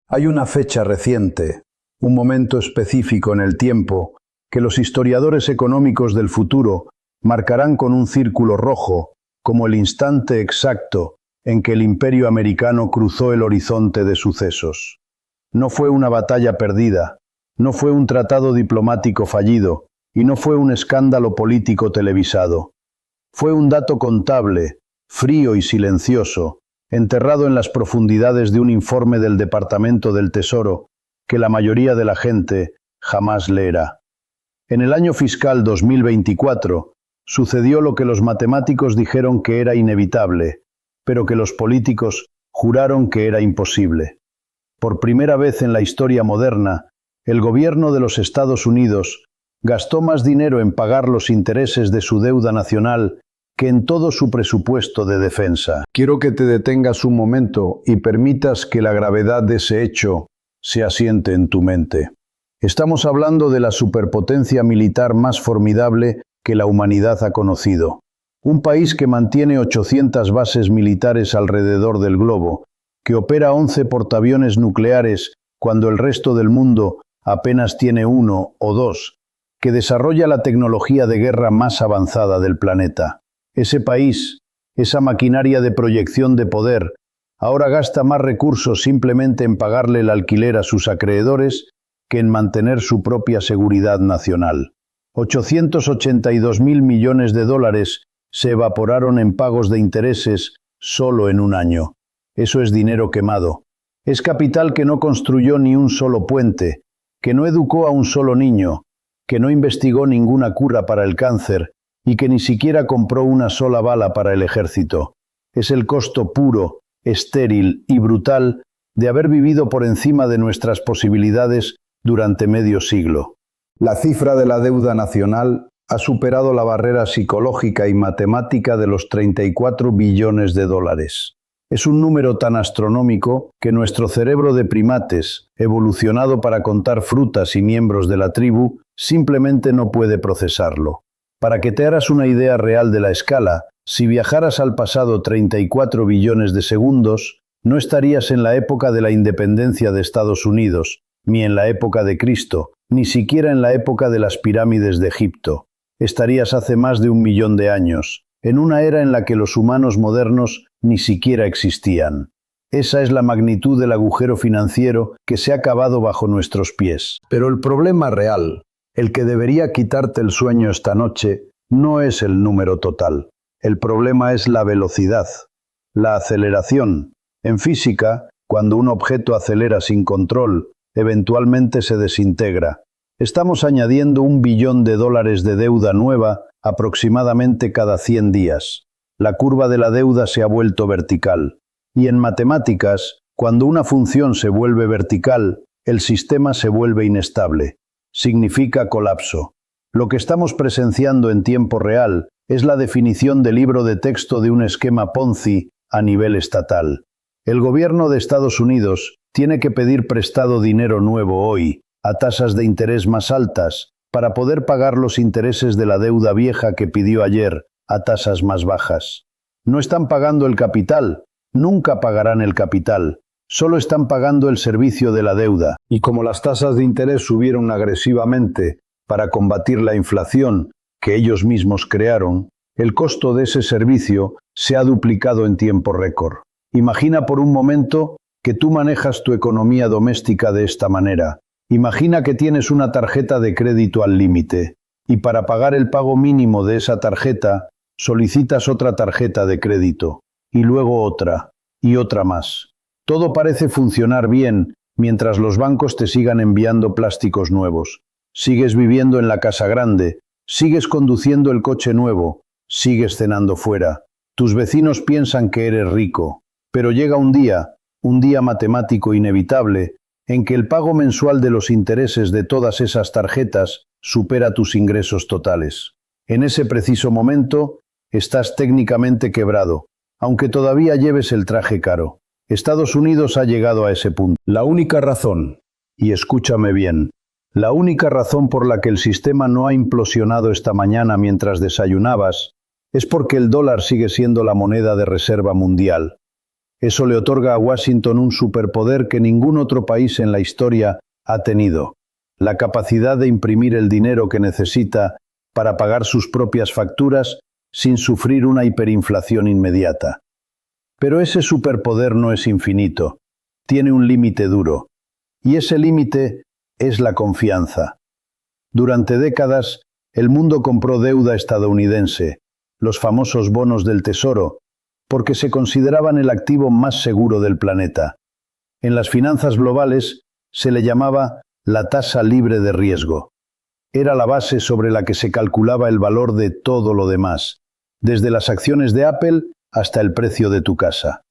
Hay una fecha reciente, un momento específico en el tiempo, que los historiadores económicos del futuro marcarán con un círculo rojo como el instante exacto en que el Imperio americano cruzó el horizonte de sucesos. No fue una batalla perdida, no fue un tratado diplomático fallido y no fue un escándalo político televisado. Fue un dato contable, frío y silencioso, enterrado en las profundidades de un informe del Departamento del Tesoro que la mayoría de la gente jamás leerá. En el año fiscal 2024 sucedió lo que los matemáticos dijeron que era inevitable, pero que los políticos juraron que era imposible. Por primera vez en la historia moderna, el gobierno de los Estados Unidos gastó más dinero en pagar los intereses de su deuda nacional que en todo su presupuesto de defensa. Quiero que te detengas un momento y permitas que la gravedad de ese hecho se asiente en tu mente. Estamos hablando de la superpotencia militar más formidable que la humanidad ha conocido. Un país que mantiene 800 bases militares alrededor del globo, que opera 11 portaaviones nucleares cuando el resto del mundo apenas tiene uno o dos, que desarrolla la tecnología de guerra más avanzada del planeta. Ese país, esa maquinaria de proyección de poder, ahora gasta más recursos simplemente en pagarle el alquiler a sus acreedores que en mantener su propia seguridad nacional. 882.000 millones de dólares se evaporaron en pagos de intereses solo en un año. Eso es dinero quemado. Es capital que no construyó ni un solo puente, que no educó a un solo niño, que no investigó ninguna cura para el cáncer y que ni siquiera compró una sola bala para el ejército. Es el costo puro, estéril y brutal de haber vivido por encima de nuestras posibilidades durante medio siglo. La cifra de la deuda nacional ha superado la barrera psicológica y matemática de los 34 billones de dólares. Es un número tan astronómico que nuestro cerebro de primates, evolucionado para contar frutas y miembros de la tribu, simplemente no puede procesarlo. Para que te hagas una idea real de la escala, si viajaras al pasado 34 billones de segundos, no estarías en la época de la independencia de Estados Unidos, ni en la época de Cristo, ni siquiera en la época de las pirámides de Egipto. Estarías hace más de 1 millón de años, en una era en la que los humanos modernos ni siquiera existían. Esa es la magnitud del agujero financiero que se ha cavado bajo nuestros pies. Pero el problema real, el que debería quitarte el sueño esta noche, no es el número total. El problema es la velocidad, la aceleración. En física, cuando un objeto acelera sin control, eventualmente se desintegra. Estamos añadiendo 1 billón de dólares de deuda nueva aproximadamente cada 100 días. La curva de la deuda se ha vuelto vertical. Y en matemáticas, cuando una función se vuelve vertical, el sistema se vuelve inestable. Significa colapso. Lo que estamos presenciando en tiempo real es la definición de libro de texto de un esquema Ponzi a nivel estatal. El gobierno de Estados Unidos tiene que pedir prestado dinero nuevo hoy, a tasas de interés más altas, para poder pagar los intereses de la deuda vieja que pidió ayer, a tasas más bajas. No están pagando el capital, nunca pagarán el capital. Solo están pagando el servicio de la deuda. Y como las tasas de interés subieron agresivamente para combatir la inflación que ellos mismos crearon, el costo de ese servicio se ha duplicado en tiempo récord. Imagina por un momento que tú manejas tu economía doméstica de esta manera. Imagina que tienes una tarjeta de crédito al límite y para pagar el pago mínimo de esa tarjeta solicitas otra tarjeta de crédito y luego otra y otra más. Todo parece funcionar bien mientras los bancos te sigan enviando plásticos nuevos. Sigues viviendo en la casa grande, sigues conduciendo el coche nuevo, sigues cenando fuera. Tus vecinos piensan que eres rico, pero llega un día matemático inevitable, en que el pago mensual de los intereses de todas esas tarjetas supera tus ingresos totales. En ese preciso momento, estás técnicamente quebrado, aunque todavía lleves el traje caro. Estados Unidos ha llegado a ese punto. La única razón, y escúchame bien, la única razón por la que el sistema no ha implosionado esta mañana mientras desayunabas es porque el dólar sigue siendo la moneda de reserva mundial. Eso le otorga a Washington un superpoder que ningún otro país en la historia ha tenido: la capacidad de imprimir el dinero que necesita para pagar sus propias facturas sin sufrir una hiperinflación inmediata. Pero ese superpoder no es infinito, tiene un límite duro, y ese límite es la confianza. Durante décadas, el mundo compró deuda estadounidense, los famosos bonos del Tesoro, porque se consideraban el activo más seguro del planeta. En las finanzas globales se le llamaba la tasa libre de riesgo. Era la base sobre la que se calculaba el valor de todo lo demás, desde las acciones de Apple hasta el precio de tu casa.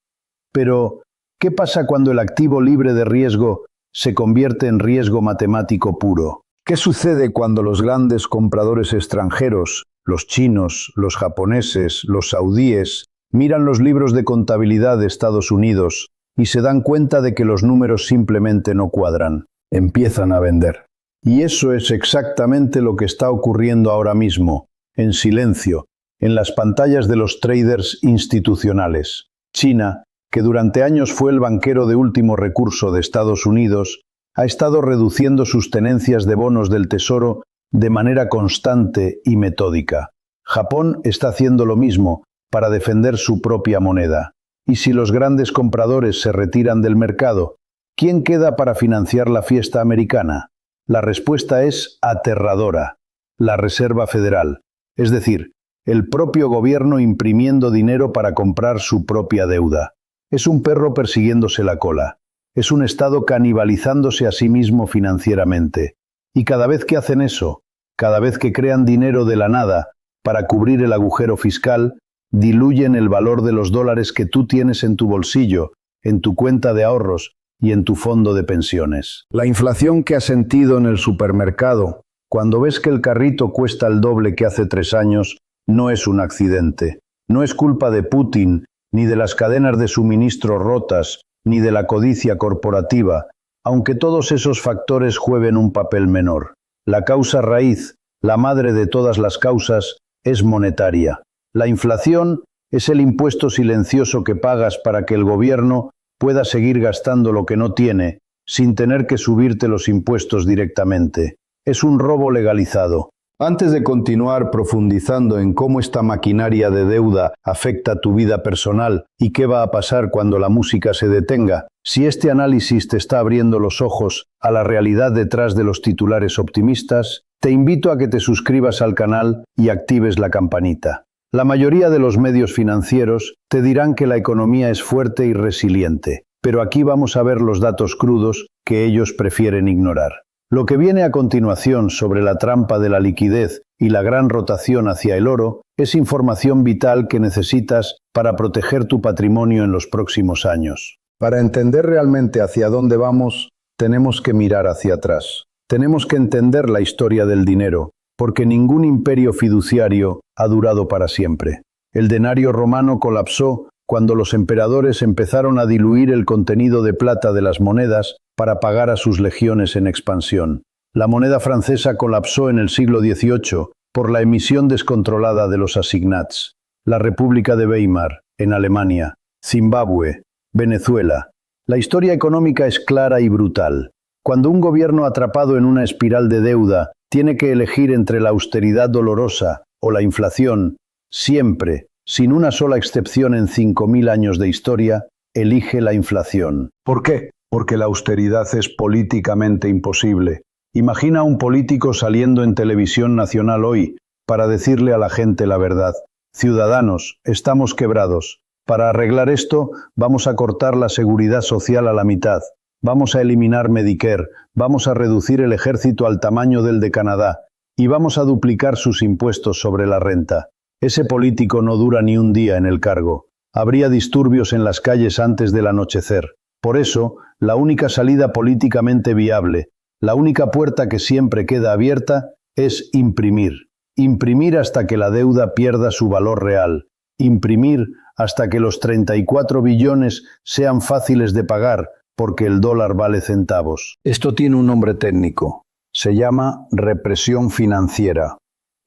Pero, ¿qué pasa cuando el activo libre de riesgo se convierte en riesgo matemático puro? ¿Qué sucede cuando los grandes compradores extranjeros, los chinos, los japoneses, los saudíes, miran los libros de contabilidad de Estados Unidos y se dan cuenta de que los números simplemente no cuadran? Empiezan a vender. Y eso es exactamente lo que está ocurriendo ahora mismo, en silencio, en las pantallas de los traders institucionales. China, que durante años fue el banquero de último recurso de Estados Unidos, ha estado reduciendo sus tenencias de bonos del Tesoro de manera constante y metódica. Japón está haciendo lo mismo para defender su propia moneda. Y si los grandes compradores se retiran del mercado, ¿quién queda para financiar la fiesta americana? La respuesta es aterradora: la Reserva Federal, es decir, el propio gobierno imprimiendo dinero para comprar su propia deuda. Es un perro persiguiéndose la cola. Es un Estado canibalizándose a sí mismo financieramente. Y cada vez que hacen eso, cada vez que crean dinero de la nada para cubrir el agujero fiscal, diluyen el valor de los dólares que tú tienes en tu bolsillo, en tu cuenta de ahorros y en tu fondo de pensiones. La inflación que has sentido en el supermercado, cuando ves que el carrito cuesta el doble que hace 3 años, no es un accidente. No es culpa de Putin, ni de las cadenas de suministro rotas, ni de la codicia corporativa, aunque todos esos factores jueguen un papel menor. La causa raíz, la madre de todas las causas, es monetaria. La inflación es el impuesto silencioso que pagas para que el gobierno pueda seguir gastando lo que no tiene, sin tener que subirte los impuestos directamente. Es un robo legalizado. Antes de continuar profundizando en cómo esta maquinaria de deuda afecta tu vida personal y qué va a pasar cuando la música se detenga, si este análisis te está abriendo los ojos a la realidad detrás de los titulares optimistas, te invito a que te suscribas al canal y actives la campanita. La mayoría de los medios financieros te dirán que la economía es fuerte y resiliente, pero aquí vamos a ver los datos crudos que ellos prefieren ignorar. Lo que viene a continuación sobre la trampa de la liquidez y la gran rotación hacia el oro es información vital que necesitas para proteger tu patrimonio en los próximos años. Para entender realmente hacia dónde vamos, tenemos que mirar hacia atrás. Tenemos que entender la historia del dinero, porque ningún imperio fiduciario ha durado para siempre. El denario romano colapsó cuando los emperadores empezaron a diluir el contenido de plata de las monedas para pagar a sus legiones en expansión. La moneda francesa colapsó en el siglo XVIII por la emisión descontrolada de los assignats. La República de Weimar, en Alemania, Zimbabue, Venezuela. La historia económica es clara y brutal. Cuando un gobierno atrapado en una espiral de deuda tiene que elegir entre la austeridad dolorosa o la inflación, siempre, sin una sola excepción en 5000 años de historia, elige la inflación. ¿Por qué? Porque la austeridad es políticamente imposible. Imagina a un político saliendo en televisión nacional hoy para decirle a la gente la verdad: ciudadanos, estamos quebrados. Para arreglar esto, vamos a cortar la seguridad social a la mitad. Vamos a eliminar Medicare, vamos a reducir el ejército al tamaño del de Canadá y vamos a duplicar sus impuestos sobre la renta. Ese político no dura ni un día en el cargo. Habría disturbios en las calles antes del anochecer. Por eso, la única salida políticamente viable, la única puerta que siempre queda abierta, es imprimir. Imprimir hasta que la deuda pierda su valor real. Imprimir hasta que los 34 billones sean fáciles de pagar, porque el dólar vale centavos. Esto tiene un nombre técnico. Se llama represión financiera.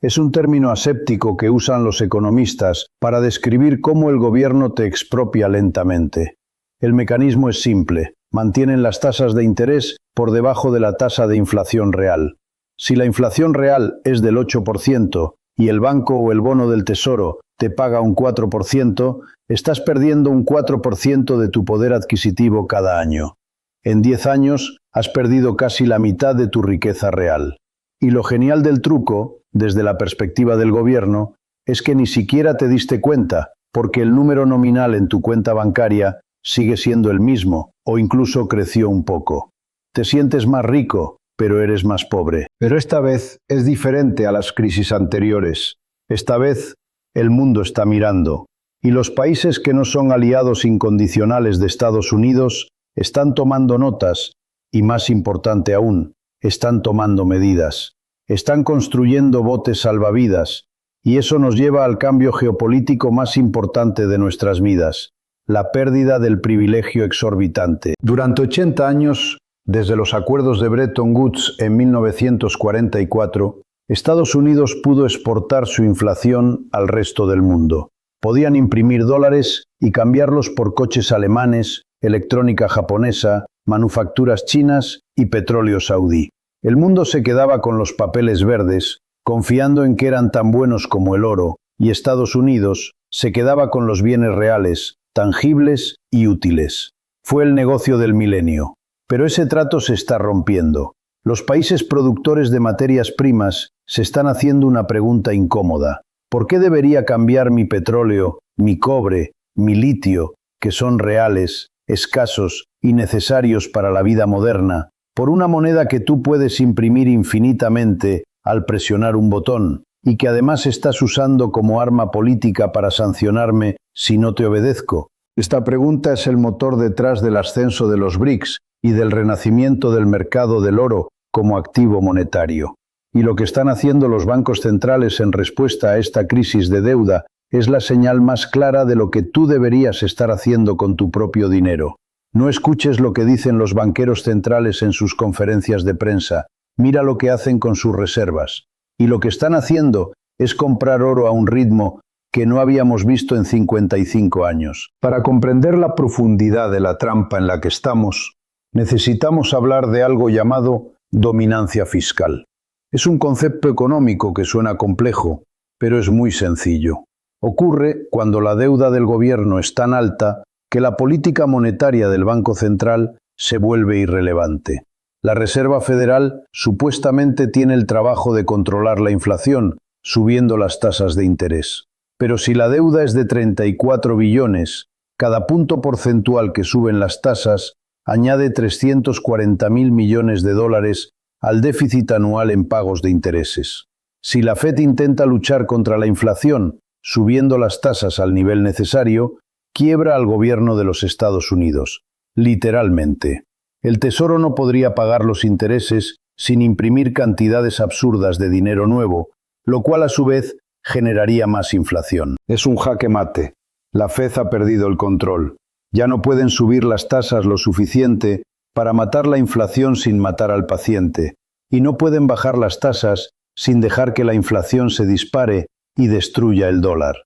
Es un término aséptico que usan los economistas para describir cómo el gobierno te expropia lentamente. El mecanismo es simple. Mantienen las tasas de interés por debajo de la tasa de inflación real. Si la inflación real es del 8% y el banco o el bono del tesoro te paga un 4%, estás perdiendo un 4% de tu poder adquisitivo cada año. En 10 años has perdido casi la mitad de tu riqueza real. Y lo genial del truco, desde la perspectiva del gobierno, es que ni siquiera te diste cuenta, porque el número nominal en tu cuenta bancaria sigue siendo el mismo, o incluso creció un poco. Te sientes más rico, pero eres más pobre. Pero esta vez es diferente a las crisis anteriores. Esta vez el mundo está mirando, y los países que no son aliados incondicionales de Estados Unidos están tomando notas, y más importante aún, están tomando medidas. Están construyendo botes salvavidas, y eso nos lleva al cambio geopolítico más importante de nuestras vidas, la pérdida del privilegio exorbitante. Durante 80 años, desde los acuerdos de Bretton Woods en 1944, Estados Unidos pudo exportar su inflación al resto del mundo. Podían imprimir dólares y cambiarlos por coches alemanes, electrónica japonesa, manufacturas chinas y petróleo saudí. El mundo se quedaba con los papeles verdes, confiando en que eran tan buenos como el oro, y Estados Unidos se quedaba con los bienes reales, tangibles y útiles. Fue el negocio del milenio. Pero ese trato se está rompiendo. Los países productores de materias primas se están haciendo una pregunta incómoda. ¿Por qué debería cambiar mi petróleo, mi cobre, mi litio, que son reales, escasos y necesarios para la vida moderna, por una moneda que tú puedes imprimir infinitamente al presionar un botón, y que además estás usando como arma política para sancionarme si no te obedezco? Esta pregunta es el motor detrás del ascenso de los BRICS y del renacimiento del mercado del oro como activo monetario. Y lo que están haciendo los bancos centrales en respuesta a esta crisis de deuda es la señal más clara de lo que tú deberías estar haciendo con tu propio dinero. No escuches lo que dicen los banqueros centrales en sus conferencias de prensa. Mira lo que hacen con sus reservas. Y lo que están haciendo es comprar oro a un ritmo que no habíamos visto en 55 años. Para comprender la profundidad de la trampa en la que estamos, necesitamos hablar de algo llamado dominancia fiscal. Es un concepto económico que suena complejo, pero es muy sencillo. Ocurre cuando la deuda del gobierno es tan alta que la política monetaria del Banco Central se vuelve irrelevante. La Reserva Federal supuestamente tiene el trabajo de controlar la inflación, subiendo las tasas de interés. Pero si la deuda es de 34 billones, cada punto porcentual que suben las tasas añade 340.000 millones de dólares al déficit anual en pagos de intereses. Si la Fed intenta luchar contra la inflación, subiendo las tasas al nivel necesario, quiebra al gobierno de los Estados Unidos, literalmente. El Tesoro no podría pagar los intereses sin imprimir cantidades absurdas de dinero nuevo, lo cual a su vez generaría más inflación. Es un jaque mate. La Fed ha perdido el control. Ya no pueden subir las tasas lo suficiente para matar la inflación sin matar al paciente, y no pueden bajar las tasas sin dejar que la inflación se dispare y destruya el dólar.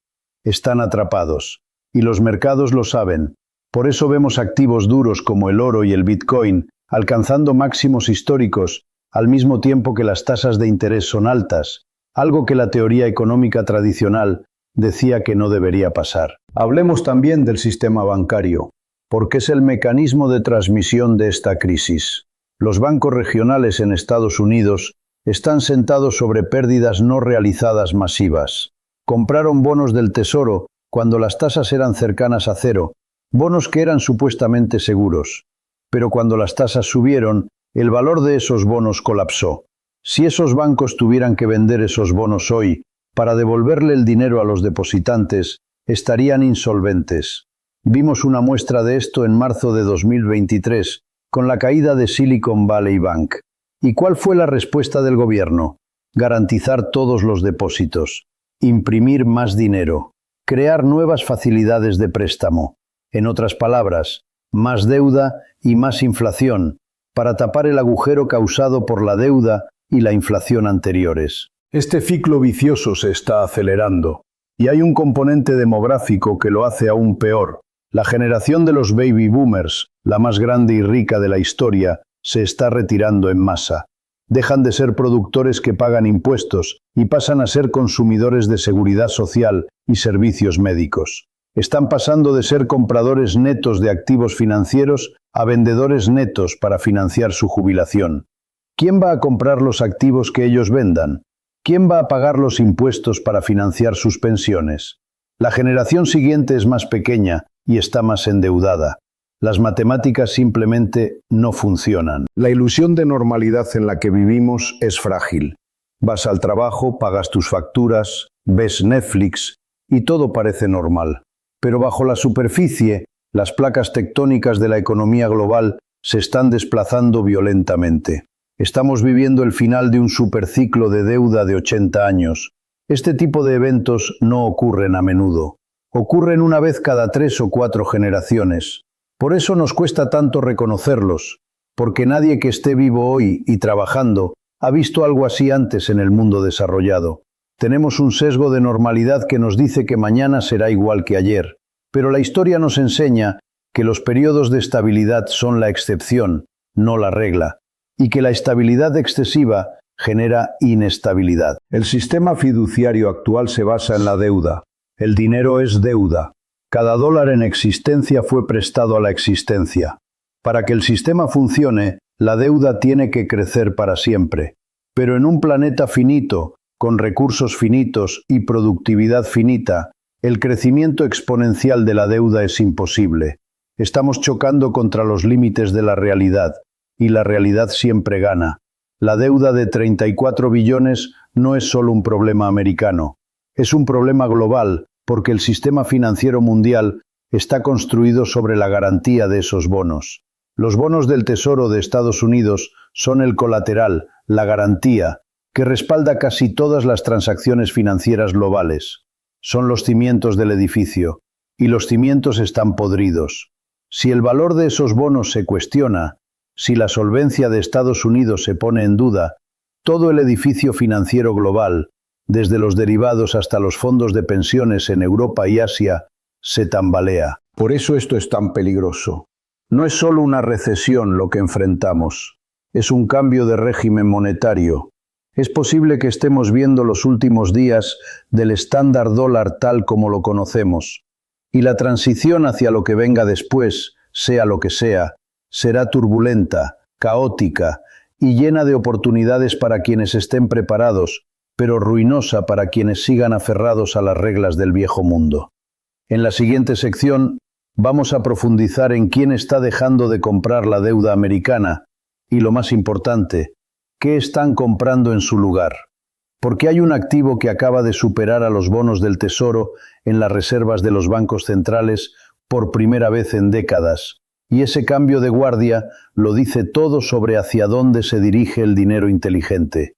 Están atrapados, y los mercados lo saben. Por eso vemos activos duros como el oro y el Bitcoin alcanzando máximos históricos, al mismo tiempo que las tasas de interés son altas, algo que la teoría económica tradicional decía que no debería pasar. Hablemos también del sistema bancario, porque es el mecanismo de transmisión de esta crisis. Los bancos regionales en Estados Unidos están sentados sobre pérdidas no realizadas masivas. Compraron bonos del Tesoro cuando las tasas eran cercanas a cero, bonos que eran supuestamente seguros. Pero cuando las tasas subieron, el valor de esos bonos colapsó. Si esos bancos tuvieran que vender esos bonos hoy para devolverle el dinero a los depositantes, estarían insolventes. Vimos una muestra de esto en marzo de 2023, con la caída de Silicon Valley Bank. ¿Y cuál fue la respuesta del gobierno? Garantizar todos los depósitos, imprimir más dinero, crear nuevas facilidades de préstamo. En otras palabras, más deuda y más inflación, para tapar el agujero causado por la deuda y la inflación anteriores. Este ciclo vicioso se está acelerando, y hay un componente demográfico que lo hace aún peor. La generación de los baby boomers, la más grande y rica de la historia, se está retirando en masa. Dejan de ser productores que pagan impuestos y pasan a ser consumidores de seguridad social y servicios médicos. Están pasando de ser compradores netos de activos financieros a vendedores netos para financiar su jubilación. ¿Quién va a comprar los activos que ellos vendan? ¿Quién va a pagar los impuestos para financiar sus pensiones? La generación siguiente es más pequeña y está más endeudada. Las matemáticas simplemente no funcionan. La ilusión de normalidad en la que vivimos es frágil. Vas al trabajo, pagas tus facturas, ves Netflix y todo parece normal. Pero bajo la superficie, las placas tectónicas de la economía global se están desplazando violentamente. Estamos viviendo el final de un superciclo de deuda de 80 años. Este tipo de eventos no ocurren a menudo. Ocurren una vez cada 3 o 4 generaciones. Por eso nos cuesta tanto reconocerlos, porque nadie que esté vivo hoy y trabajando ha visto algo así antes en el mundo desarrollado. Tenemos un sesgo de normalidad que nos dice que mañana será igual que ayer, pero la historia nos enseña que los periodos de estabilidad son la excepción, no la regla, y que la estabilidad excesiva genera inestabilidad. El sistema fiduciario actual se basa en la deuda. El dinero es deuda. Cada dólar en existencia fue prestado a la existencia. Para que el sistema funcione, la deuda tiene que crecer para siempre. Pero en un planeta finito, con recursos finitos y productividad finita, el crecimiento exponencial de la deuda es imposible. Estamos chocando contra los límites de la realidad, y la realidad siempre gana. La deuda de 34 billones no es solo un problema americano. Es un problema global, porque el sistema financiero mundial está construido sobre la garantía de esos bonos. Los bonos del Tesoro de Estados Unidos son el colateral, la garantía, que respalda casi todas las transacciones financieras globales. Son los cimientos del edificio, y los cimientos están podridos. Si el valor de esos bonos se cuestiona, si la solvencia de Estados Unidos se pone en duda, todo el edificio financiero global, desde los derivados hasta los fondos de pensiones en Europa y Asia, se tambalea. Por eso esto es tan peligroso. No es solo una recesión lo que enfrentamos, es un cambio de régimen monetario. Es posible que estemos viendo los últimos días del estándar dólar tal como lo conocemos, y la transición hacia lo que venga después, sea lo que sea, será turbulenta, caótica y llena de oportunidades para quienes estén preparados, pero ruinosa para quienes sigan aferrados a las reglas del viejo mundo. En la siguiente sección vamos a profundizar en quién está dejando de comprar la deuda americana y, lo más importante, qué están comprando en su lugar. Porque hay un activo que acaba de superar a los bonos del Tesoro en las reservas de los bancos centrales por primera vez en décadas, y ese cambio de guardia lo dice todo sobre hacia dónde se dirige el dinero inteligente.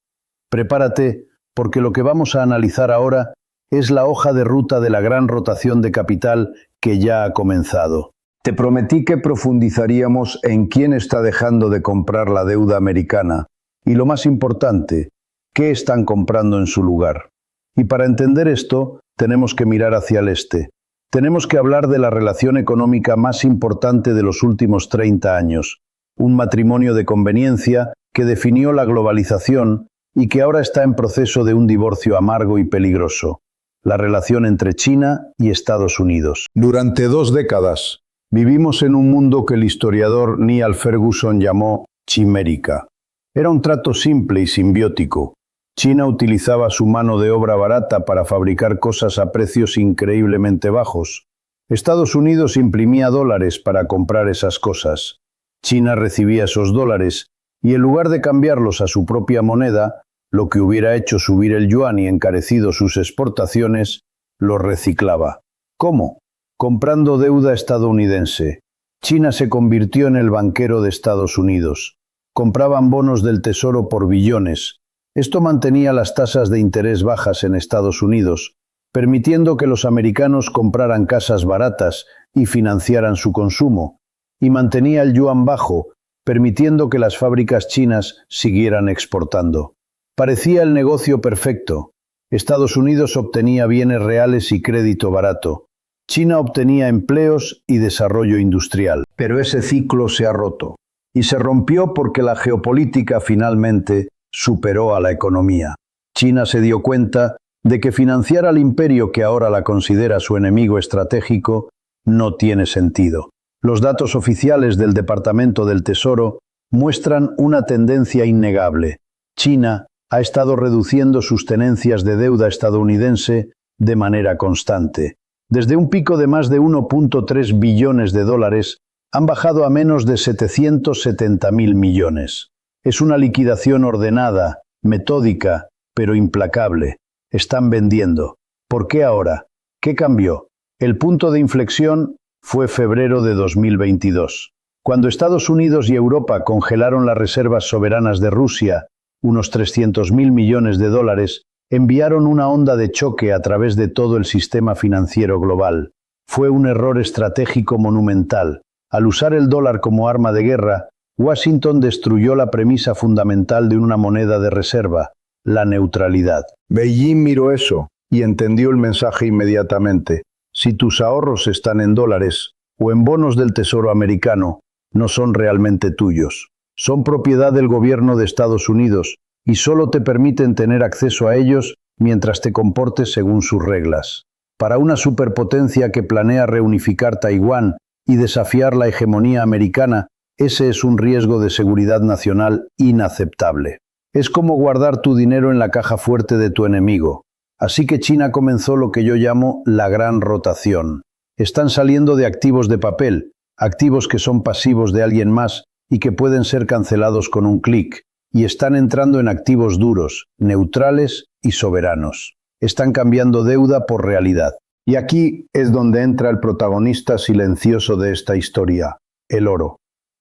Prepárate, porque lo que vamos a analizar ahora es la hoja de ruta de la gran rotación de capital que ya ha comenzado. Te prometí que profundizaríamos en quién está dejando de comprar la deuda americana y, lo más importante, qué están comprando en su lugar. Y para entender esto, tenemos que mirar hacia el este. Tenemos que hablar de la relación económica más importante de los últimos 30 años, un matrimonio de conveniencia que definió la globalización y que ahora está en proceso de un divorcio amargo y peligroso, la relación entre China y Estados Unidos. Durante 2 décadas, vivimos en un mundo que el historiador Niall Ferguson llamó chimérica. Era un trato simple y simbiótico. China utilizaba su mano de obra barata para fabricar cosas a precios increíblemente bajos. Estados Unidos imprimía dólares para comprar esas cosas. China recibía esos dólares y en lugar de cambiarlos a su propia moneda, lo que hubiera hecho subir el yuan y encarecido sus exportaciones, los reciclaba. ¿Cómo? Comprando deuda estadounidense. China se convirtió en el banquero de Estados Unidos. Compraban bonos del Tesoro por billones. Esto mantenía las tasas de interés bajas en Estados Unidos, permitiendo que los americanos compraran casas baratas y financiaran su consumo, y mantenía el yuan bajo, permitiendo que las fábricas chinas siguieran exportando. Parecía el negocio perfecto. Estados Unidos obtenía bienes reales y crédito barato. China obtenía empleos y desarrollo industrial. Pero ese ciclo se ha roto. Y se rompió porque la geopolítica finalmente superó a la economía. China se dio cuenta de que financiar al imperio que ahora la considera su enemigo estratégico no tiene sentido. Los datos oficiales del Departamento del Tesoro muestran una tendencia innegable. China ha estado reduciendo sus tenencias de deuda estadounidense de manera constante. Desde un pico de más de 1.3 billones de dólares, han bajado a menos de 770.000 millones. Es una liquidación ordenada, metódica, pero implacable. Están vendiendo. ¿Por qué ahora? ¿Qué cambió? El punto de inflexión fue febrero de 2022, cuando Estados Unidos y Europa congelaron las reservas soberanas de Rusia, unos 300.000 millones de dólares, enviaron una onda de choque a través de todo el sistema financiero global. Fue un error estratégico monumental. Al usar el dólar como arma de guerra, Washington destruyó la premisa fundamental de una moneda de reserva, la neutralidad. Beijing miró eso y entendió el mensaje inmediatamente. Si tus ahorros están en dólares o en bonos del Tesoro americano, no son realmente tuyos. Son propiedad del gobierno de Estados Unidos y solo te permiten tener acceso a ellos mientras te comportes según sus reglas. Para una superpotencia que planea reunificar Taiwán y desafiar la hegemonía americana, ese es un riesgo de seguridad nacional inaceptable. Es como guardar tu dinero en la caja fuerte de tu enemigo. Así que China comenzó lo que yo llamo la gran rotación. Están saliendo de activos de papel, activos que son pasivos de alguien más y que pueden ser cancelados con un clic, y están entrando en activos duros, neutrales y soberanos. Están cambiando deuda por realidad. Y aquí es donde entra el protagonista silencioso de esta historia, el oro.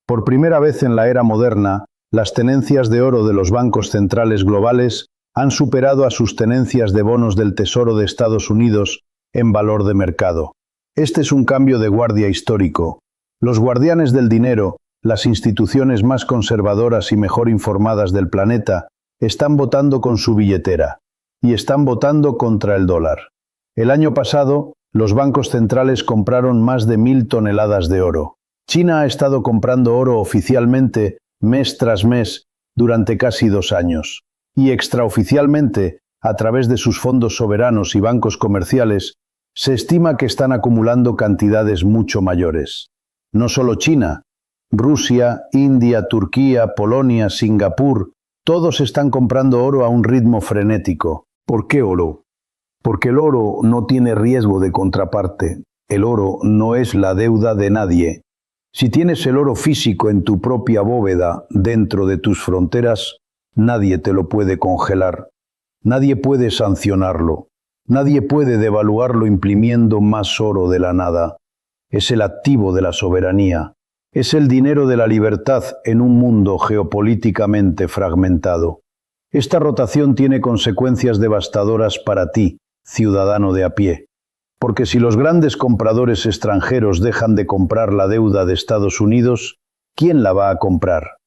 Por primera vez en la era moderna, las tenencias de oro de los bancos centrales globales han superado a sus tenencias de bonos del Tesoro de Estados Unidos en valor de mercado. Este es un cambio de guardia histórico. Los guardianes del dinero, las instituciones más conservadoras y mejor informadas del planeta, están votando con su billetera y están votando contra el dólar. El año pasado, los bancos centrales compraron más de 1.000 toneladas de oro. China ha estado comprando oro oficialmente mes tras mes durante casi 2 años. Y extraoficialmente, a través de sus fondos soberanos y bancos comerciales, se estima que están acumulando cantidades mucho mayores. No solo China, Rusia, India, Turquía, Polonia, Singapur, todos están comprando oro a un ritmo frenético. ¿Por qué oro? Porque el oro no tiene riesgo de contraparte. El oro no es la deuda de nadie. Si tienes el oro físico en tu propia bóveda, dentro de tus fronteras, nadie te lo puede congelar. Nadie puede sancionarlo. Nadie puede devaluarlo imprimiendo más oro de la nada. Es el activo de la soberanía. Es el dinero de la libertad en un mundo geopolíticamente fragmentado. Esta rotación tiene consecuencias devastadoras para ti, ciudadano de a pie. Porque si los grandes compradores extranjeros dejan de comprar la deuda de Estados Unidos, ¿quién la va a comprar?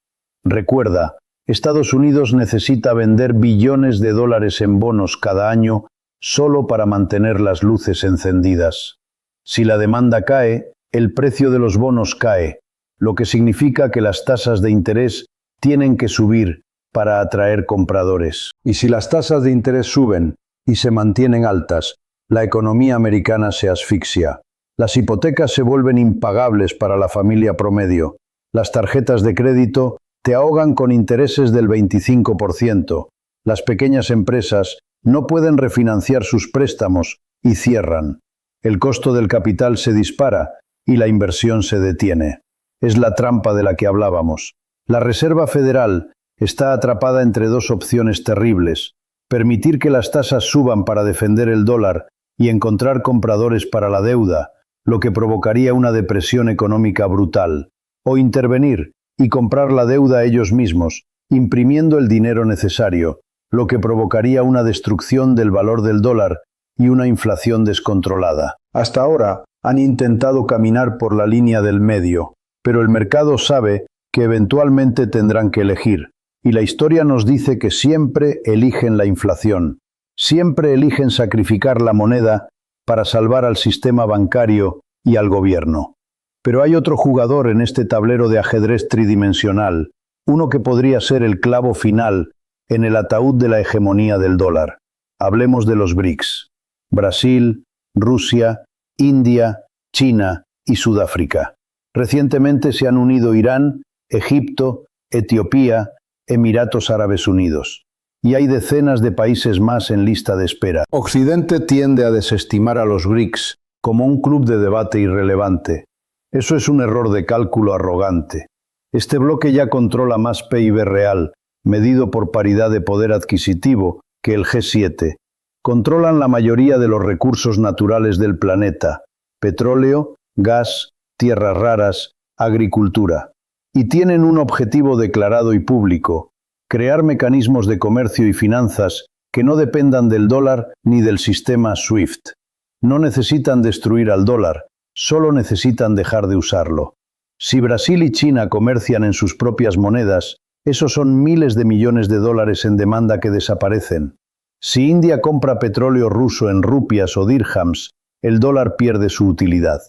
Recuerda, Estados Unidos necesita vender billones de dólares en bonos cada año solo para mantener las luces encendidas. Si la demanda cae, el precio de los bonos cae, lo que significa que las tasas de interés tienen que subir para atraer compradores. Y si las tasas de interés suben y se mantienen altas, la economía americana se asfixia. Las hipotecas se vuelven impagables para la familia promedio. Las tarjetas de crédito te ahogan con intereses del 25%. Las pequeñas empresas no pueden refinanciar sus préstamos y cierran. El costo del capital se dispara y la inversión se detiene. Es la trampa de la que hablábamos. La Reserva Federal está atrapada entre 2 opciones terribles: permitir que las tasas suban para defender el dólar y encontrar compradores para la deuda, lo que provocaría una depresión económica brutal, o intervenir y comprar la deuda ellos mismos, imprimiendo el dinero necesario, lo que provocaría una destrucción del valor del dólar y una inflación descontrolada. Hasta ahora han intentado caminar por la línea del medio, pero el mercado sabe que eventualmente tendrán que elegir, y la historia nos dice que siempre eligen la inflación. Siempre eligen sacrificar la moneda para salvar al sistema bancario y al gobierno. Pero hay otro jugador en este tablero de ajedrez tridimensional, uno que podría ser el clavo final en el ataúd de la hegemonía del dólar. Hablemos de los BRICS: Brasil, Rusia, India, China y Sudáfrica. Recientemente se han unido Irán, Egipto, Etiopía, Emiratos Árabes Unidos. Y hay decenas de países más en lista de espera. Occidente tiende a desestimar a los BRICS como un club de debate irrelevante. Eso es un error de cálculo arrogante. Este bloque ya controla más PIB real, medido por paridad de poder adquisitivo, que el G7. Controlan la mayoría de los recursos naturales del planeta: petróleo, gas, tierras raras, agricultura. Y tienen un objetivo declarado y público: crear mecanismos de comercio y finanzas que no dependan del dólar ni del sistema SWIFT. No necesitan destruir al dólar, solo necesitan dejar de usarlo. Si Brasil y China comercian en sus propias monedas, esos son miles de millones de dólares en demanda que desaparecen. Si India compra petróleo ruso en rupias o dirhams, el dólar pierde su utilidad.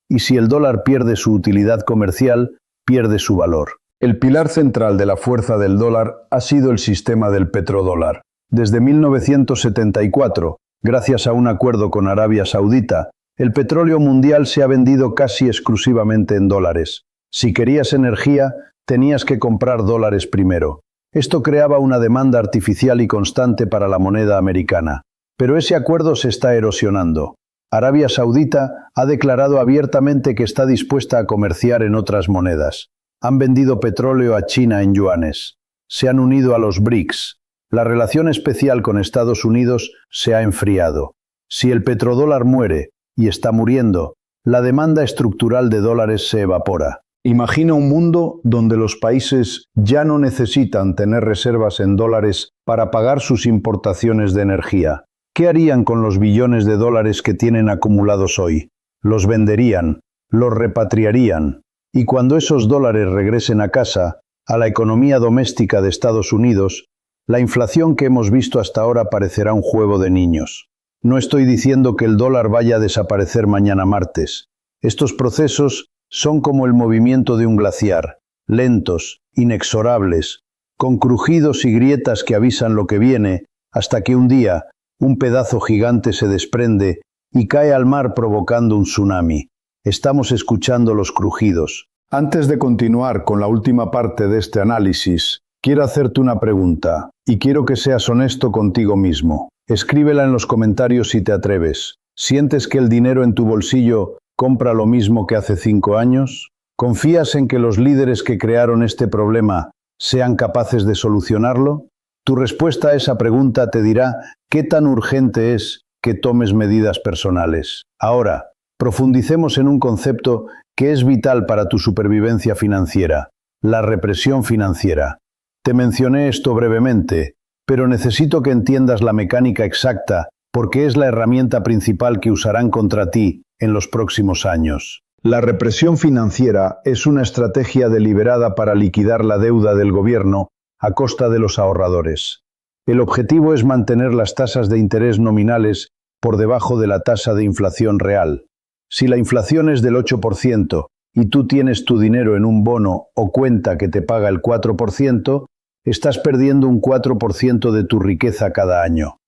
Y si el dólar pierde su utilidad comercial, pierde su valor. El pilar central de la fuerza del dólar ha sido el sistema del petrodólar. Desde 1974, gracias a un acuerdo con Arabia Saudita, el petróleo mundial se ha vendido casi exclusivamente en dólares. Si querías energía, tenías que comprar dólares primero. Esto creaba una demanda artificial y constante para la moneda americana. Pero ese acuerdo se está erosionando. Arabia Saudita ha declarado abiertamente que está dispuesta a comerciar en otras monedas. Han vendido petróleo a China en yuanes. Se han unido a los BRICS. La relación especial con Estados Unidos se ha enfriado. Si el petrodólar muere, y está muriendo, la demanda estructural de dólares se evapora. Imagina un mundo donde los países ya no necesitan tener reservas en dólares para pagar sus importaciones de energía. ¿Qué harían con los billones de dólares que tienen acumulados hoy? Los venderían, los repatriarían, y cuando esos dólares regresen a casa, a la economía doméstica de Estados Unidos, la inflación que hemos visto hasta ahora parecerá un juego de niños. No estoy diciendo que el dólar vaya a desaparecer mañana martes. Estos procesos son como el movimiento de un glaciar, lentos, inexorables, con crujidos y grietas que avisan lo que viene, hasta que un día un pedazo gigante se desprende y cae al mar provocando un tsunami. Estamos escuchando los crujidos. Antes de continuar con la última parte de este análisis, quiero hacerte una pregunta, y quiero que seas honesto contigo mismo. Escríbela en los comentarios si te atreves. ¿Sientes que el dinero en tu bolsillo compra lo mismo que hace 5 años? ¿Confías en que los líderes que crearon este problema sean capaces de solucionarlo? Tu respuesta a esa pregunta te dirá qué tan urgente es que tomes medidas personales. Ahora, profundicemos en un concepto que es vital para tu supervivencia financiera: la represión financiera. Te mencioné esto brevemente, pero necesito que entiendas la mecánica exacta porque es la herramienta principal que usarán contra ti en los próximos años. La represión financiera es una estrategia deliberada para liquidar la deuda del gobierno a costa de los ahorradores. El objetivo es mantener las tasas de interés nominales por debajo de la tasa de inflación real. Si la inflación es del 8% y tú tienes tu dinero en un bono o cuenta que te paga el 4%, estás perdiendo un 4% de tu riqueza cada año.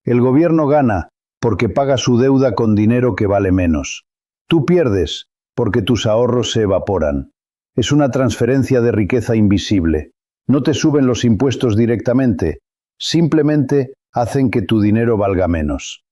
El gobierno gana porque paga su deuda con dinero que vale menos. Tú pierdes porque tus ahorros se evaporan. Es una transferencia de riqueza invisible. No te suben los impuestos directamente, simplemente hacen que tu dinero valga menos.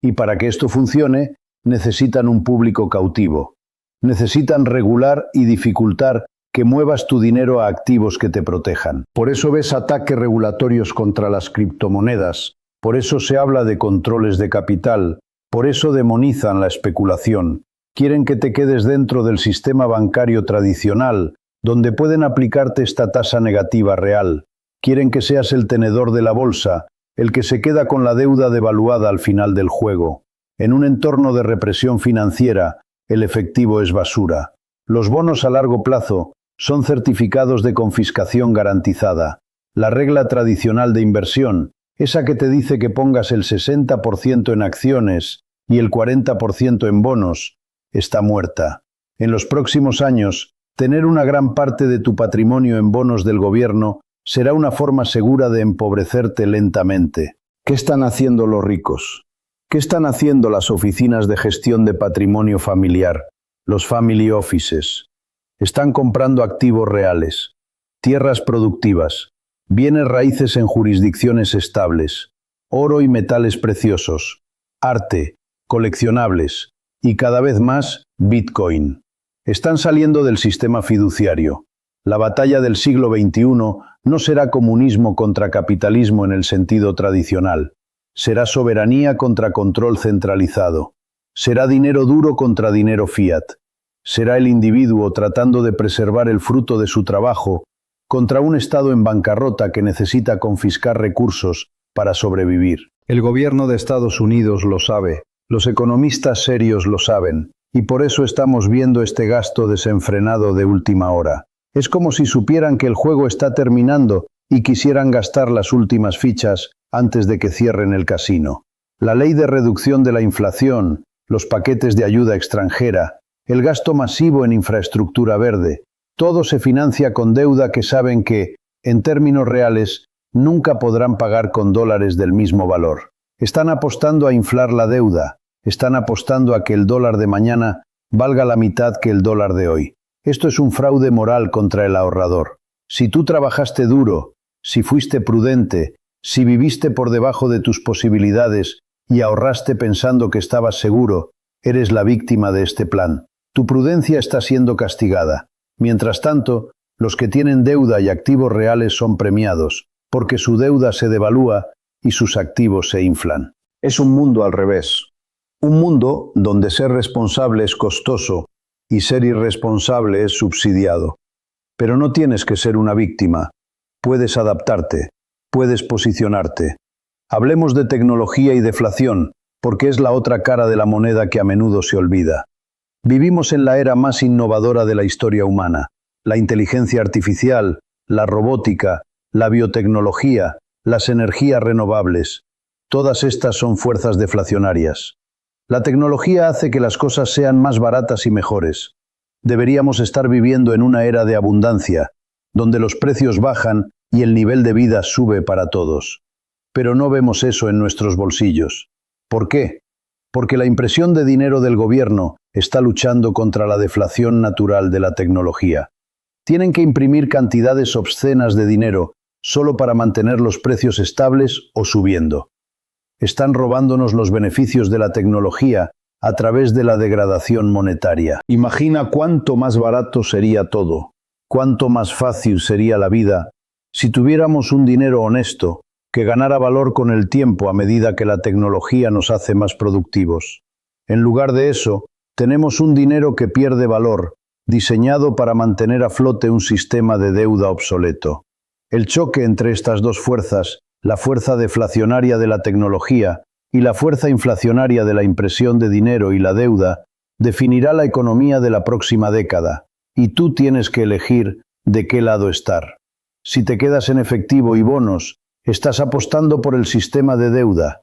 Y para que esto funcione, necesitan un público cautivo. Necesitan regular y dificultar que muevas tu dinero a activos que te protejan. Por eso ves ataques regulatorios contra las criptomonedas, por eso se habla de controles de capital, por eso demonizan la especulación. Quieren que te quedes dentro del sistema bancario tradicional, donde pueden aplicarte esta tasa negativa real. Quieren que seas el tenedor de la bolsa, el que se queda con la deuda devaluada al final del juego. En un entorno de represión financiera, el efectivo es basura. Los bonos a largo plazo son certificados de confiscación garantizada. La regla tradicional de inversión, esa que te dice que pongas el 60% en acciones y el 40% en bonos, está muerta. En los próximos años, tener una gran parte de tu patrimonio en bonos del gobierno será una forma segura de empobrecerte lentamente. ¿Qué están haciendo los ricos? ¿Qué están haciendo las oficinas de gestión de patrimonio familiar, los family offices? Están comprando activos reales, tierras productivas, bienes raíces en jurisdicciones estables, oro y metales preciosos, arte, coleccionables y cada vez más Bitcoin. Están saliendo del sistema fiduciario. La batalla del siglo XXI no será comunismo contra capitalismo en el sentido tradicional. Será soberanía contra control centralizado. Será dinero duro contra dinero fiat. Será el individuo tratando de preservar el fruto de su trabajo contra un Estado en bancarrota que necesita confiscar recursos para sobrevivir. El gobierno de Estados Unidos lo sabe, los economistas serios lo saben, y por eso estamos viendo este gasto desenfrenado de última hora. Es como si supieran que el juego está terminando y quisieran gastar las últimas fichas antes de que cierren el casino. La ley de reducción de la inflación, los paquetes de ayuda extranjera, el gasto masivo en infraestructura verde, todo se financia con deuda que saben que, en términos reales, nunca podrán pagar con dólares del mismo valor. Están apostando a inflar la deuda, están apostando a que el dólar de mañana valga la mitad que el dólar de hoy. Esto es un fraude moral contra el ahorrador. Si tú trabajaste duro, si fuiste prudente, si viviste por debajo de tus posibilidades y ahorraste pensando que estabas seguro, eres la víctima de este plan. Tu prudencia está siendo castigada. Mientras tanto, los que tienen deuda y activos reales son premiados, porque su deuda se devalúa y sus activos se inflan. Es un mundo al revés. Un mundo donde ser responsable es costoso y ser irresponsable es subsidiado. Pero no tienes que ser una víctima. Puedes adaptarte, puedes posicionarte. Hablemos de tecnología y deflación, porque es la otra cara de la moneda que a menudo se olvida. Vivimos en la era más innovadora de la historia humana. La inteligencia artificial, la robótica, la biotecnología, las energías renovables. Todas estas son fuerzas deflacionarias. La tecnología hace que las cosas sean más baratas y mejores. Deberíamos estar viviendo en una era de abundancia, donde los precios bajan y el nivel de vida sube para todos. Pero no vemos eso en nuestros bolsillos. ¿Por qué? Porque la impresión de dinero del gobierno está luchando contra la deflación natural de la tecnología. Tienen que imprimir cantidades obscenas de dinero solo para mantener los precios estables o subiendo. Están robándonos los beneficios de la tecnología a través de la degradación monetaria. Imagina cuánto más barato sería todo, cuánto más fácil sería la vida si tuviéramos un dinero honesto que ganara valor con el tiempo a medida que la tecnología nos hace más productivos. En lugar de eso, tenemos un dinero que pierde valor, diseñado para mantener a flote un sistema de deuda obsoleto. El choque entre estas dos fuerzas, la fuerza deflacionaria de la tecnología y la fuerza inflacionaria de la impresión de dinero y la deuda, definirá la economía de la próxima década, y tú tienes que elegir de qué lado estar. Si te quedas en efectivo y bonos, estás apostando por el sistema de deuda.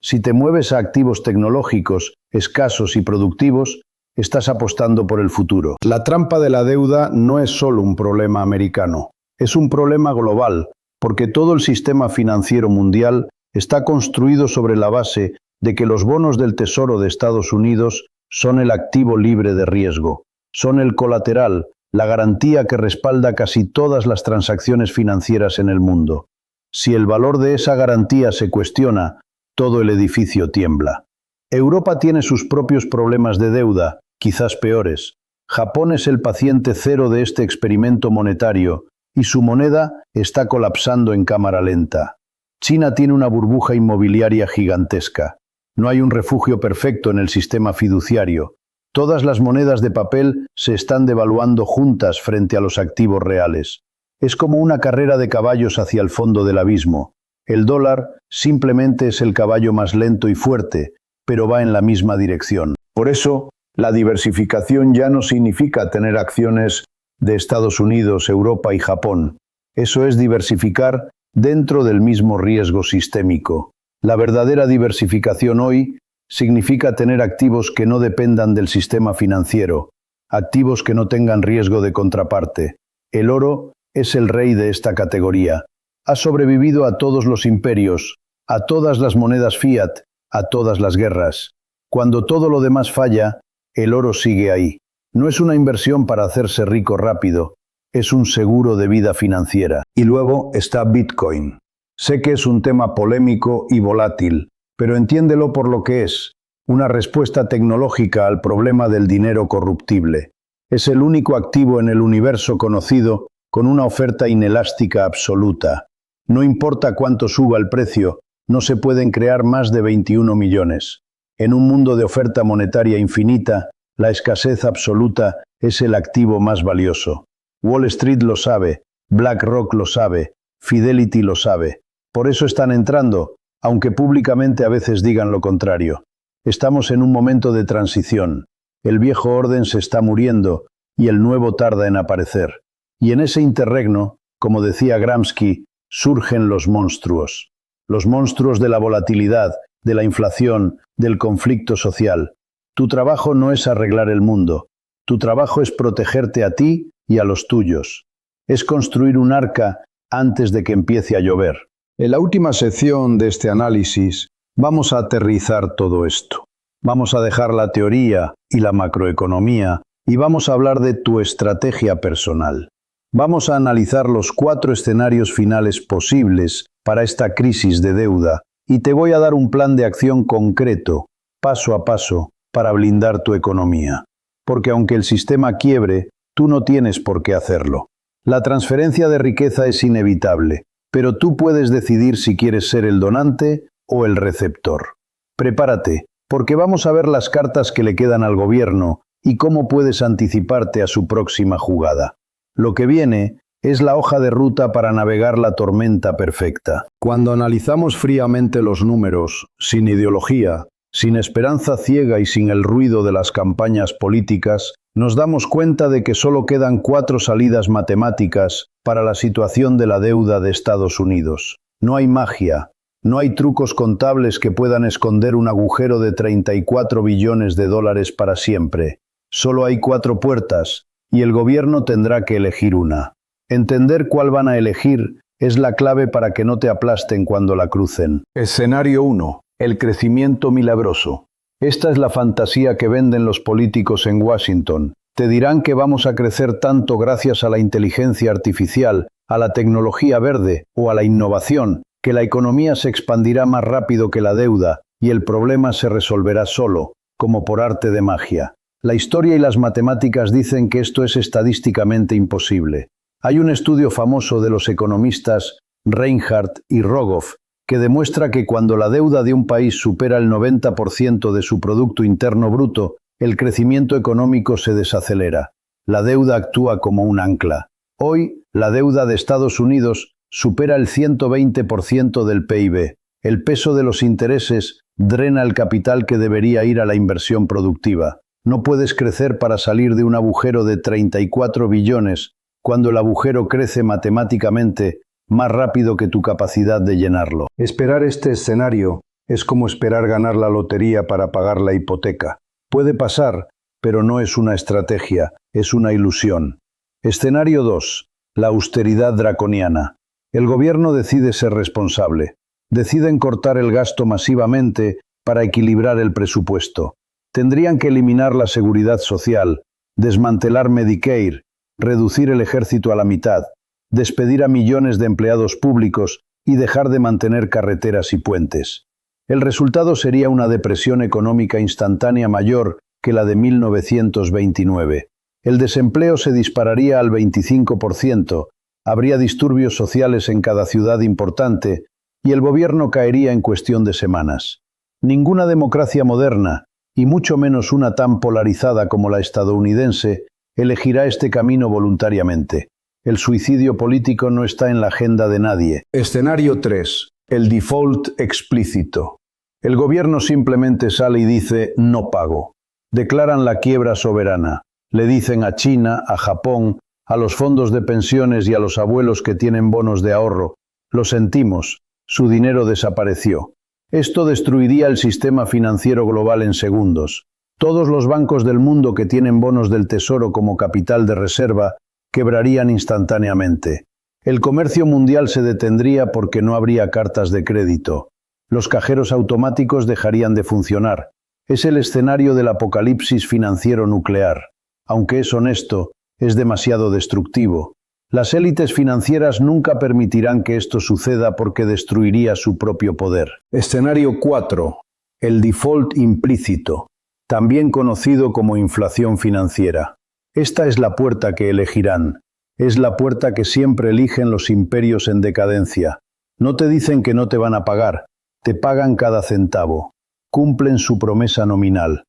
Si te mueves a activos tecnológicos, escasos y productivos, estás apostando por el futuro. La trampa de la deuda no es solo un problema americano, es un problema global, porque todo el sistema financiero mundial está construido sobre la base de que los bonos del Tesoro de Estados Unidos son el activo libre de riesgo, son el colateral, la garantía que respalda casi todas las transacciones financieras en el mundo. Si el valor de esa garantía se cuestiona, todo el edificio tiembla. Europa tiene sus propios problemas de deuda, quizás peores. Japón es el paciente cero de este experimento monetario y su moneda está colapsando en cámara lenta. China tiene una burbuja inmobiliaria gigantesca. No hay un refugio perfecto en el sistema fiduciario. Todas las monedas de papel se están devaluando juntas frente a los activos reales. Es como una carrera de caballos hacia el fondo del abismo. El dólar simplemente es el caballo más lento y fuerte, pero va en la misma dirección. Por eso, la diversificación ya no significa tener acciones de Estados Unidos, Europa y Japón. Eso es diversificar dentro del mismo riesgo sistémico. La verdadera diversificación hoy significa tener activos que no dependan del sistema financiero, activos que no tengan riesgo de contraparte. El oro es el rey de esta categoría. Ha sobrevivido a todos los imperios, a todas las monedas fiat, a todas las guerras. Cuando todo lo demás falla, el oro sigue ahí. No es una inversión para hacerse rico rápido, es un seguro de vida financiera. Y luego está Bitcoin. Sé que es un tema polémico y volátil, pero entiéndelo por lo que es, una respuesta tecnológica al problema del dinero corruptible. Es el único activo en el universo conocido con una oferta inelástica absoluta. No importa cuánto suba el precio, no se pueden crear más de 21 millones. En un mundo de oferta monetaria infinita, la escasez absoluta es el activo más valioso. Wall Street lo sabe, BlackRock lo sabe, Fidelity lo sabe. Por eso están entrando, aunque públicamente a veces digan lo contrario. Estamos en un momento de transición. El viejo orden se está muriendo y el nuevo tarda en aparecer. Y en ese interregno, como decía Gramsci, surgen los monstruos. Los monstruos de la volatilidad, de la inflación, del conflicto social. Tu trabajo no es arreglar el mundo. Tu trabajo es protegerte a ti y a los tuyos. Es construir un arca antes de que empiece a llover. En la última sección de este análisis vamos a aterrizar todo esto. Vamos a dejar la teoría y la macroeconomía y vamos a hablar de tu estrategia personal. Vamos a analizar los 4 escenarios finales posibles para esta crisis de deuda y te voy a dar un plan de acción concreto, paso a paso, para blindar tu economía. Porque aunque el sistema quiebre, tú no tienes por qué hacerlo. La transferencia de riqueza es inevitable, pero tú puedes decidir si quieres ser el donante o el receptor. Prepárate, porque vamos a ver las cartas que le quedan al gobierno y cómo puedes anticiparte a su próxima jugada. Lo que viene es la hoja de ruta para navegar la tormenta perfecta. Cuando analizamos fríamente los números, sin ideología, sin esperanza ciega y sin el ruido de las campañas políticas, nos damos cuenta de que solo quedan 4 salidas matemáticas para la situación de la deuda de Estados Unidos. No hay magia, no hay trucos contables que puedan esconder un agujero de 34 billones de dólares para siempre. Solo hay 4 puertas, y el gobierno tendrá que elegir una. Entender cuál van a elegir es la clave para que no te aplasten cuando la crucen. Escenario 1. El crecimiento milagroso. Esta es la fantasía que venden los políticos en Washington. Te dirán que vamos a crecer tanto gracias a la inteligencia artificial, a la tecnología verde o a la innovación, que la economía se expandirá más rápido que la deuda y el problema se resolverá solo, como por arte de magia. La historia y las matemáticas dicen que esto es estadísticamente imposible. Hay un estudio famoso de los economistas Reinhardt y Rogoff que demuestra que cuando la deuda de un país supera el 90% de su Producto Interno Bruto, el crecimiento económico se desacelera. La deuda actúa como un ancla. Hoy, la deuda de Estados Unidos supera el 120% del PIB. El peso de los intereses drena el capital que debería ir a la inversión productiva. No puedes crecer para salir de un agujero de 34 billones cuando el agujero crece matemáticamente más rápido que tu capacidad de llenarlo. Esperar este escenario es como esperar ganar la lotería para pagar la hipoteca. Puede pasar, pero no es una estrategia, es una ilusión. Escenario 2. La austeridad draconiana. El gobierno decide ser responsable. Deciden cortar el gasto masivamente para equilibrar el presupuesto. Tendrían que eliminar la seguridad social, desmantelar Medicare, reducir el ejército a la mitad, despedir a millones de empleados públicos y dejar de mantener carreteras y puentes. El resultado sería una depresión económica instantánea mayor que la de 1929. El desempleo se dispararía al 25%, habría disturbios sociales en cada ciudad importante y el gobierno caería en cuestión de semanas. Ninguna democracia moderna, y mucho menos una tan polarizada como la estadounidense, elegirá este camino voluntariamente. El suicidio político no está en la agenda de nadie. Escenario 3. El default explícito. El gobierno simplemente sale y dice no pago. Declaran la quiebra soberana. Le dicen a China, a Japón, a los fondos de pensiones y a los abuelos que tienen bonos de ahorro, lo sentimos, su dinero desapareció. Esto destruiría el sistema financiero global en segundos. Todos los bancos del mundo que tienen bonos del Tesoro como capital de reserva quebrarían instantáneamente. El comercio mundial se detendría porque no habría cartas de crédito. Los cajeros automáticos dejarían de funcionar. Es el escenario del apocalipsis financiero nuclear. Aunque es honesto, es demasiado destructivo. Las élites financieras nunca permitirán que esto suceda porque destruiría su propio poder. Escenario 4. El default implícito, también conocido como inflación financiera. Esta es la puerta que elegirán. Es la puerta que siempre eligen los imperios en decadencia. No te dicen que no te van a pagar, te pagan cada centavo. Cumplen su promesa nominal.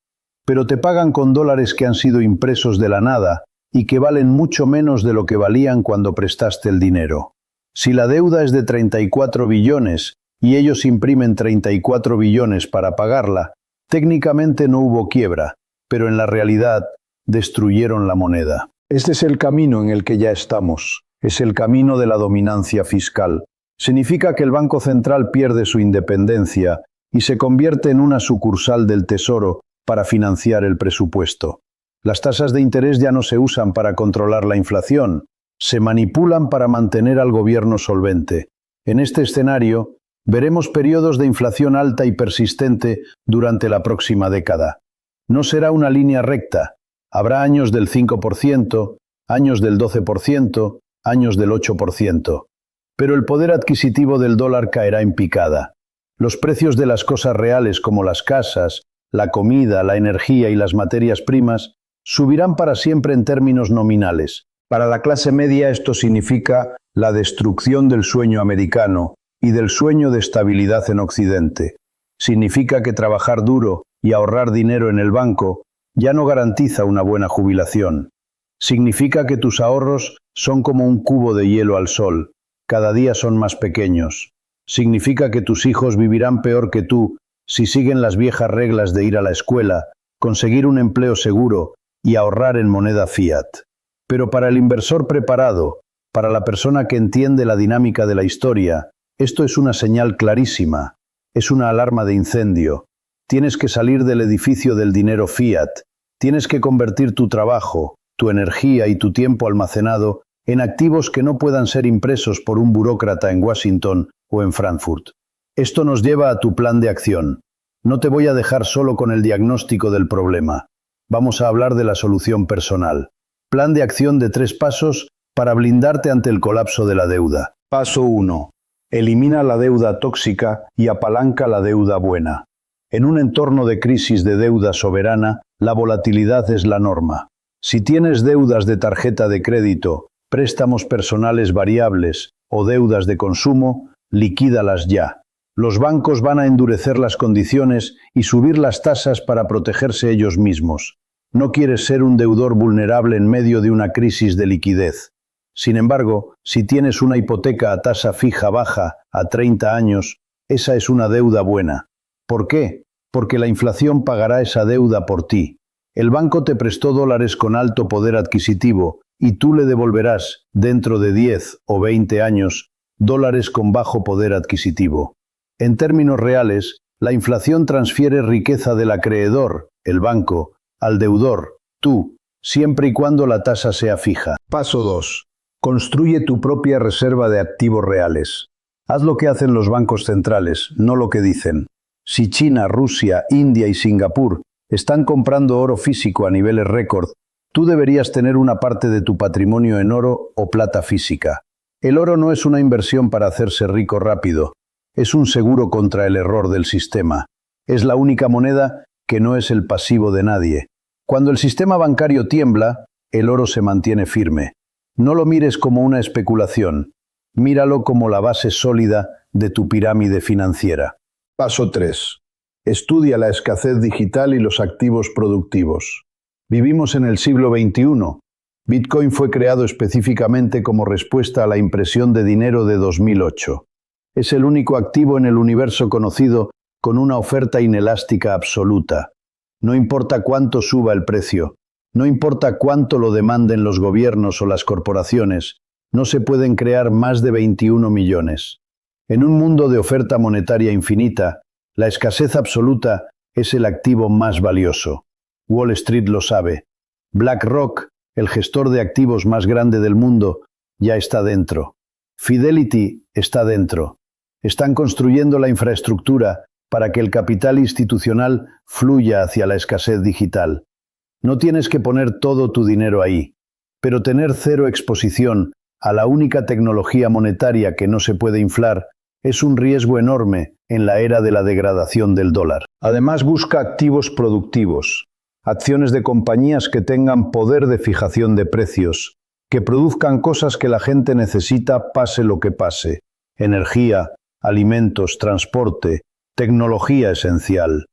Pero te pagan con dólares que han sido impresos de la nada y que valen mucho menos de lo que valían cuando prestaste el dinero. Si la deuda es de 34 billones y ellos imprimen 34 billones para pagarla, técnicamente no hubo quiebra, pero en la realidad destruyeron la moneda. Este es el camino en el que ya estamos. Es el camino de la dominancia fiscal. Significa que el Banco Central pierde su independencia y se convierte en una sucursal del Tesoro para financiar el presupuesto. Las tasas de interés ya no se usan para controlar la inflación, se manipulan para mantener al gobierno solvente. En este escenario, veremos periodos de inflación alta y persistente durante la próxima década. No será una línea recta. Habrá años del 5%, años del 12%, años del 8%. Pero el poder adquisitivo del dólar caerá en picada. Los precios de las cosas reales como las casas, la comida, la energía y las materias primas subirán para siempre en términos nominales. Para la clase media esto significa la destrucción del sueño americano y del sueño de estabilidad en Occidente. Significa que trabajar duro y ahorrar dinero en el banco ya no garantiza una buena jubilación. Significa que tus ahorros son como un cubo de hielo al sol, cada día son más pequeños. Significa que tus hijos vivirán peor que tú si siguen las viejas reglas de ir a la escuela, conseguir un empleo seguro y ahorrar en moneda fiat. Pero para el inversor preparado, para la persona que entiende la dinámica de la historia, esto es una señal clarísima, es una alarma de incendio. Tienes que salir del edificio del dinero fiat, tienes que convertir tu trabajo, tu energía y tu tiempo almacenado en activos que no puedan ser impresos por un burócrata en Washington o en Frankfurt. Esto nos lleva a tu plan de acción. No te voy a dejar solo con el diagnóstico del problema. Vamos a hablar de la solución personal. Plan de acción de 3 pasos para blindarte ante el colapso de la deuda. Paso 1. Elimina la deuda tóxica y apalanca la deuda buena. En un entorno de crisis de deuda soberana, la volatilidad es la norma. Si tienes deudas de tarjeta de crédito, préstamos personales variables o deudas de consumo, liquídalas ya. Los bancos van a endurecer las condiciones y subir las tasas para protegerse ellos mismos. No quieres ser un deudor vulnerable en medio de una crisis de liquidez. Sin embargo, si tienes una hipoteca a tasa fija baja a 30 años, esa es una deuda buena. ¿Por qué? Porque la inflación pagará esa deuda por ti. El banco te prestó dólares con alto poder adquisitivo y tú le devolverás, dentro de 10 o 20 años, dólares con bajo poder adquisitivo. En términos reales, la inflación transfiere riqueza del acreedor, el banco, al deudor, tú, siempre y cuando la tasa sea fija. Paso 2. Construye tu propia reserva de activos reales. Haz lo que hacen los bancos centrales, no lo que dicen. Si China, Rusia, India y Singapur están comprando oro físico a niveles récord, tú deberías tener una parte de tu patrimonio en oro o plata física. El oro no es una inversión para hacerse rico rápido, es un seguro contra el error del sistema. Es la única moneda que no es el pasivo de nadie. Cuando el sistema bancario tiembla, el oro se mantiene firme. No lo mires como una especulación, míralo como la base sólida de tu pirámide financiera. Paso 3. Estudia la escasez digital y los activos productivos. Vivimos en el siglo XXI. Bitcoin fue creado específicamente como respuesta a la impresión de dinero de 2008. Es el único activo en el universo conocido con una oferta inelástica absoluta. No importa cuánto suba el precio, no importa cuánto lo demanden los gobiernos o las corporaciones, no se pueden crear más de 21 millones. En un mundo de oferta monetaria infinita, La escasez absoluta es el activo más valioso. Wall Street lo sabe. BlackRock, el gestor de activos más grande del mundo, ya está dentro. Fidelity está dentro. Están construyendo la infraestructura para que el capital institucional fluya hacia la escasez digital. No tienes que poner todo tu dinero ahí, pero tener cero exposición a la única tecnología monetaria que no se puede inflar es un riesgo enorme en la era de la degradación del dólar. Además, busca activos productivos, acciones de compañías que tengan poder de fijación de precios, que produzcan cosas que la gente necesita pase lo que pase: energía, alimentos, transporte, tecnología esencial.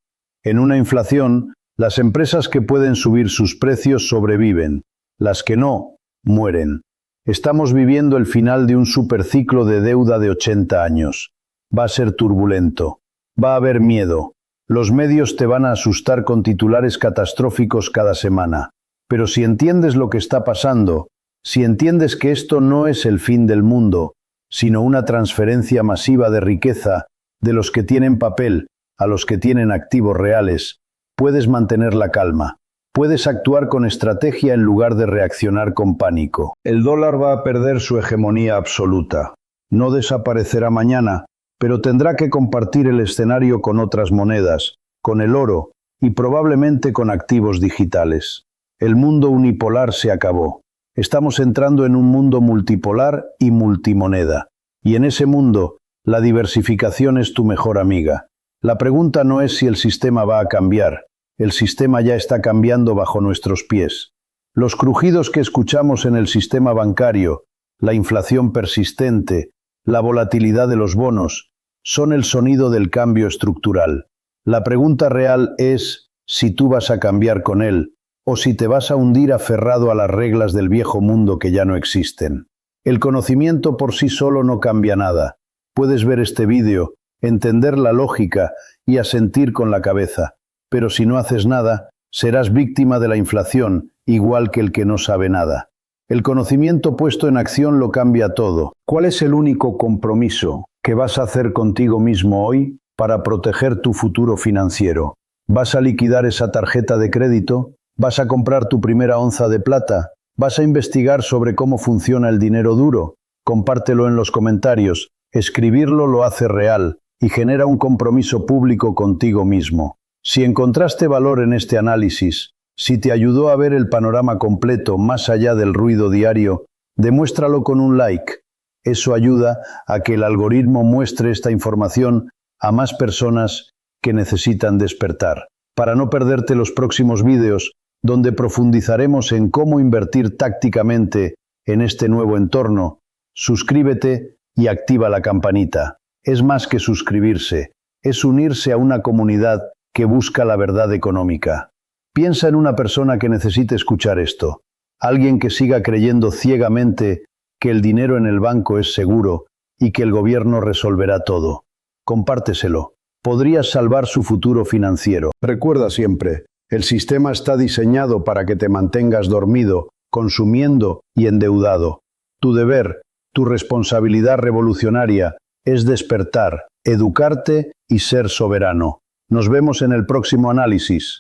En una inflación, las empresas que pueden subir sus precios sobreviven, las que no, mueren. Estamos viviendo el final de un superciclo de deuda de 80 años. Va a ser turbulento. Va a haber miedo. Los medios te van a asustar con titulares catastróficos cada semana. Pero si entiendes lo que está pasando, si entiendes que esto no es el fin del mundo, sino una transferencia masiva de riqueza de los que tienen papel a los que tienen activos reales, puedes mantener la calma. Puedes actuar con estrategia en lugar de reaccionar con pánico. El dólar va a perder su hegemonía absoluta. No desaparecerá mañana, pero tendrá que compartir el escenario con otras monedas, con el oro y probablemente con activos digitales. El mundo unipolar se acabó. Estamos entrando en un mundo multipolar y multimoneda. Y en ese mundo, la diversificación es tu mejor amiga. La pregunta no es si el sistema va a cambiar. El sistema ya está cambiando bajo nuestros pies. Los crujidos que escuchamos en el sistema bancario, la inflación persistente, la volatilidad de los bonos, son el sonido del cambio estructural. La pregunta real es si tú vas a cambiar con él o si te vas a hundir aferrado a las reglas del viejo mundo que ya no existen. El conocimiento por sí solo no cambia nada. Puedes ver este vídeo, entender la lógica y asentir con la cabeza. Pero si no haces nada, serás víctima de la inflación, igual que el que no sabe nada. El conocimiento puesto en acción lo cambia todo. ¿Cuál es el único compromiso que vas a hacer contigo mismo hoy para proteger tu futuro financiero? ¿Vas a liquidar esa tarjeta de crédito? ¿Vas a comprar tu primera onza de plata? ¿Vas a investigar sobre cómo funciona el dinero duro? Compártelo en los comentarios. Escribirlo lo hace real y genera un compromiso público contigo mismo. Si encontraste valor en este análisis, si te ayudó a ver el panorama completo más allá del ruido diario, demuéstralo con un like. Eso ayuda a que el algoritmo muestre esta información a más personas que necesitan despertar. Para no perderte los próximos vídeos, donde profundizaremos en cómo invertir tácticamente en este nuevo entorno, suscríbete y activa la campanita. Es más que suscribirse, es unirse a una comunidad que busca la verdad económica. Piensa en una persona que necesite escuchar esto. Alguien que siga creyendo ciegamente que el dinero en el banco es seguro y que el gobierno resolverá todo. Compárteselo. Podrías salvar su futuro financiero. Recuerda siempre, el sistema está diseñado para que te mantengas dormido, consumiendo y endeudado. Tu deber, tu responsabilidad revolucionaria es despertar, educarte y ser soberano. Nos vemos en el próximo análisis.